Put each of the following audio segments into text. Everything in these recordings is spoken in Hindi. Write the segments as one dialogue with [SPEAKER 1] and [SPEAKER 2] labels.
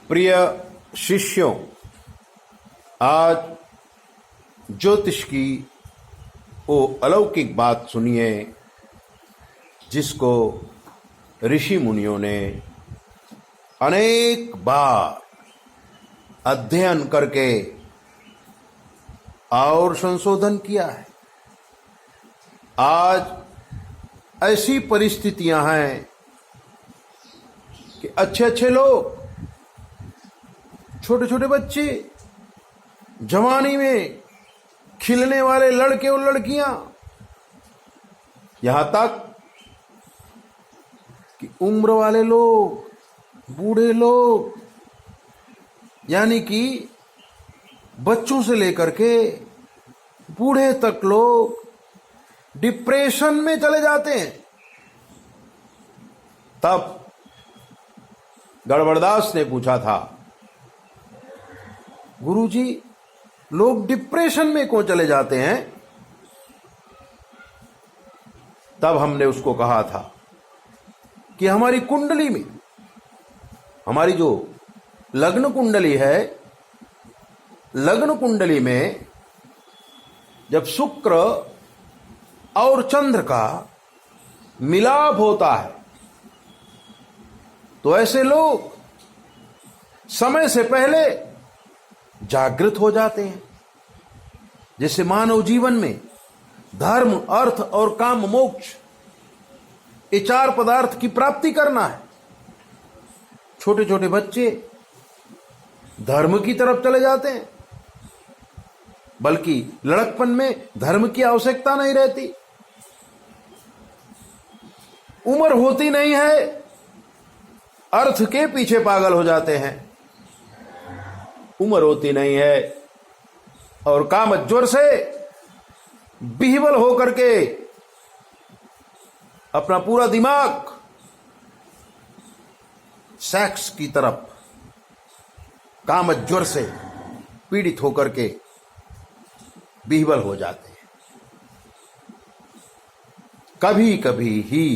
[SPEAKER 1] प्रिय शिष्यों, आज ज्योतिष की वो अलौकिक बात सुनिए जिसको ऋषि मुनियों ने अनेक बार अध्ययन करके और संशोधन किया है। आज ऐसी परिस्थितियां हैं कि अच्छे अच्छे लोग, छोटे छोटे बच्चे, जवानी में खिलने वाले लड़के और लड़कियां, यहां तक कि उम्र वाले लोग, बूढ़े लोग, यानी कि बच्चों से लेकर के बूढ़े तक लोग डिप्रेशन में चले जाते हैं। तब गड़बड़दास ने पूछा था, गुरुजी, लोग डिप्रेशन में क्यों चले जाते हैं? तब हमने उसको कहा था कि हमारी कुंडली में, हमारी जो लग्न कुंडली है, लग्न कुंडली में जब शुक्र और चंद्र का मिलाप होता है तो ऐसे लोग समय से पहले जागृत हो जाते हैं। जैसे मानव जीवन में धर्म, अर्थ और काम, मोक्ष, ये चार पदार्थ की प्राप्ति करना है। छोटे छोटे बच्चे धर्म की तरफ चले जाते हैं, बल्कि लड़कपन में धर्म की आवश्यकता नहीं रहती। उम्र होती नहीं है, अर्थ के पीछे पागल हो जाते हैं। उम्र होती नहीं है और काम जोर से बिहवल होकर के अपना पूरा दिमाग सेक्स की तरफ काम ज्वर से पीड़ित होकर के बिहवल हो जाते हैं। कभी कभी ही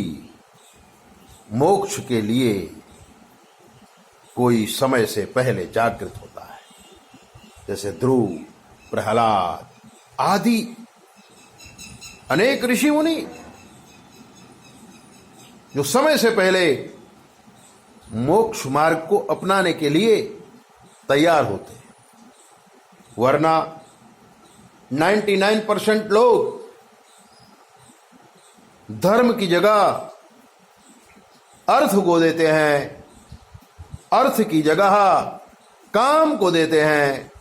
[SPEAKER 1] मोक्ष के लिए कोई समय से पहले जागृत होता है, जैसे ध्रुव, प्रहलाद आदि अनेक ऋषि मुनि जो समय से पहले मोक्ष मार्ग को अपनाने के लिए तैयार होते हैं। वरना 99% लोग धर्म की जगह अर्थ को देते हैं, अर्थ की जगह काम को देते हैं।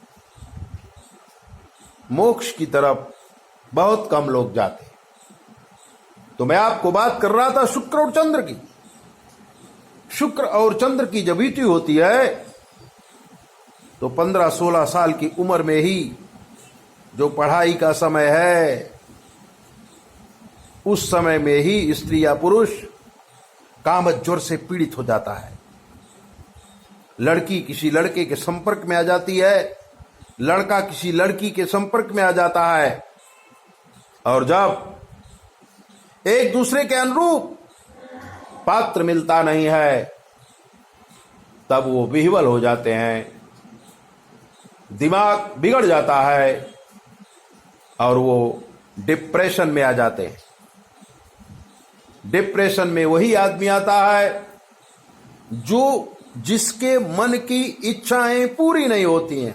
[SPEAKER 1] मोक्ष की तरफ बहुत कम लोग जाते हैं। तो मैं आपको बात कर रहा था शुक्र और चंद्र की। शुक्र और चंद्र की जब युति होती है तो 15-16 साल की उम्र में ही जो पढ़ाई का समय है, उस समय में ही स्त्री या पुरुष कामज्वर से पीड़ित हो जाता है। लड़की किसी लड़के के संपर्क में आ जाती है, लड़का किसी लड़की के संपर्क में आ जाता है, और जब एक दूसरे के अनुरूप पात्र मिलता नहीं है तब वो विह्वल हो जाते हैं, दिमाग बिगड़ जाता है और वो डिप्रेशन में आ जाते हैं। डिप्रेशन में वही आदमी आता है जो जिसके मन की इच्छाएं पूरी नहीं होती हैं,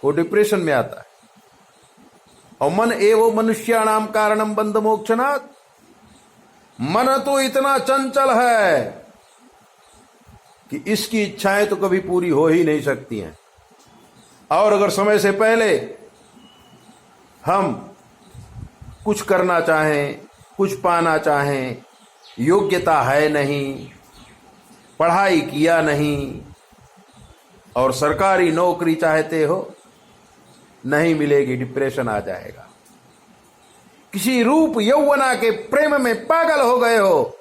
[SPEAKER 1] वो डिप्रेशन में आता है। और मन एवं मनुष्याणाम कारणम बंध मोक्षनात्, मन तो इतना चंचल है कि इसकी इच्छाएं तो कभी पूरी हो ही नहीं सकती हैं। और अगर समय से पहले हम कुछ करना चाहें, कुछ पाना चाहें, योग्यता है नहीं, पढ़ाई किया नहीं और सरकारी नौकरी चाहते हो, नहीं मिलेगी, डिप्रेशन आ जाएगा। किसी रूप यौवना के प्रेम में पागल हो गए हो,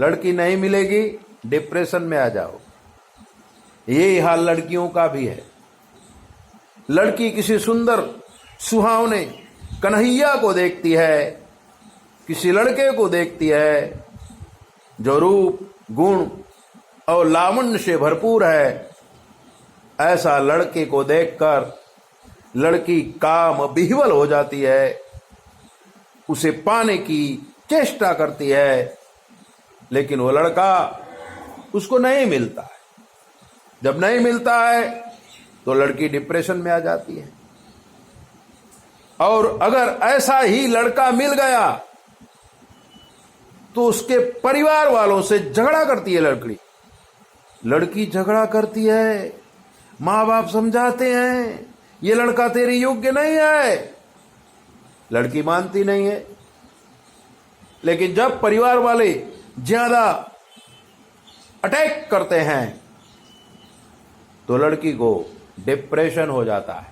[SPEAKER 1] लड़की नहीं मिलेगी, डिप्रेशन में आ जाओ। यही हाल लड़कियों का भी है। लड़की किसी सुंदर सुहावने कन्हैया को देखती है, किसी लड़के को देखती है जो रूप, गुण और लावण्य से भरपूर है, ऐसा लड़के को देखकर लड़की काम विह्वल हो जाती है, उसे पाने की चेष्टा करती है, लेकिन वो लड़का उसको नहीं मिलता है। जब नहीं मिलता है तो लड़की डिप्रेशन में आ जाती है। और अगर ऐसा ही लड़का मिल गया तो उसके परिवार वालों से झगड़ा करती है लड़की झगड़ा करती है, माँ बाप समझाते हैं ये लड़का तेरे योग्य नहीं है, लड़की मानती नहीं है। लेकिन जब परिवार वाले ज्यादा अटैक करते हैं तो लड़की को डिप्रेशन हो जाता है,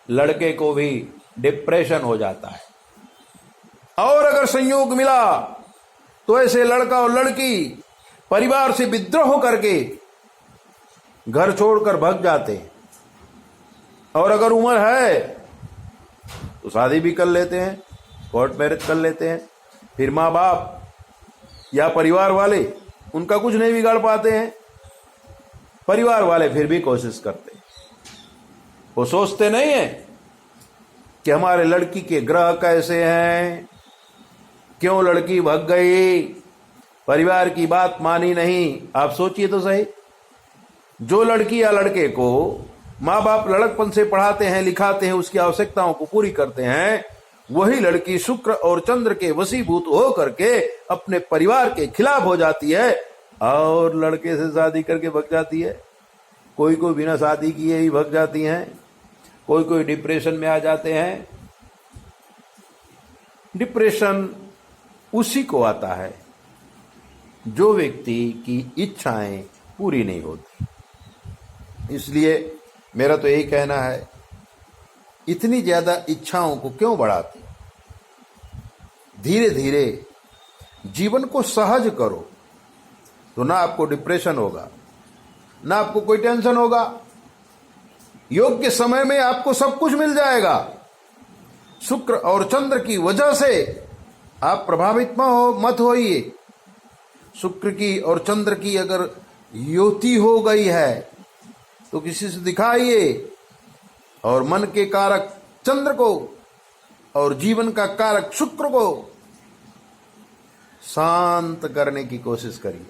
[SPEAKER 1] लड़के को भी डिप्रेशन हो जाता है। और अगर संयोग मिला तो ऐसे लड़का और लड़की परिवार से विद्रोह करके घर छोड़कर भाग जाते हैं। और अगर उम्र है तो शादी भी कर लेते हैं, कोर्ट मैरिज कर लेते हैं। फिर माँ बाप या परिवार वाले उनका कुछ नहीं बिगाड़ पाते हैं, परिवार वाले फिर भी कोशिश करते हैं। वो सोचते नहीं है कि हमारे लड़की के ग्रह कैसे हैं, क्यों लड़की भाग गई, परिवार की बात मानी नहीं। आप सोचिए तो सही, जो लड़की या लड़के को माँ बाप लड़कपन से पढ़ाते हैं, लिखाते हैं, उसकी आवश्यकताओं को पूरी करते हैं, वही लड़की शुक्र और चंद्र के वशीभूत हो करके अपने परिवार के खिलाफ हो जाती है और लड़के से शादी करके भाग जाती है। कोई कोई बिना शादी किए ही भाग जाती हैं, कोई कोई डिप्रेशन में आ जाते हैं। डिप्रेशन उसी को आता है जो व्यक्ति की इच्छाएं पूरी नहीं होती। इसलिए मेरा तो यही कहना है, इतनी ज्यादा इच्छाओं को क्यों बढ़ाते? धीरे धीरे जीवन को सहज करो तो ना आपको डिप्रेशन होगा, ना आपको कोई टेंशन होगा। योग्य समय में आपको सब कुछ मिल जाएगा। शुक्र और चंद्र की वजह से आप प्रभावित मत होइए। शुक्र की और चंद्र की अगर युति हो गई है तो किसी से दिखाइए और मन के कारक चंद्र को और जीवन का कारक शुक्र को शांत करने की कोशिश करिए।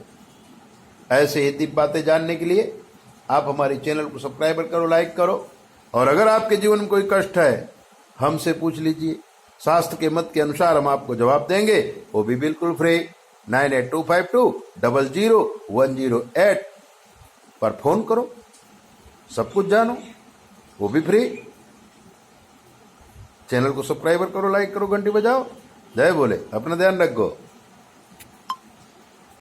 [SPEAKER 1] ऐसे ही बातें जानने के लिए आप हमारे चैनल को सब्सक्राइब करो, लाइक करो। और अगर आपके जीवन में कोई कष्ट है हमसे पूछ लीजिए, शास्त्र के मत के अनुसार हम आपको जवाब देंगे, वो भी बिल्कुल फ्री। 9825200108 पर फोन करो, सब कुछ जानो, वो भी फ्री। चैनल को सब्सक्राइब करो, लाइक करो, घंटी बजाओ। जय बोले, अपना ध्यान रखो।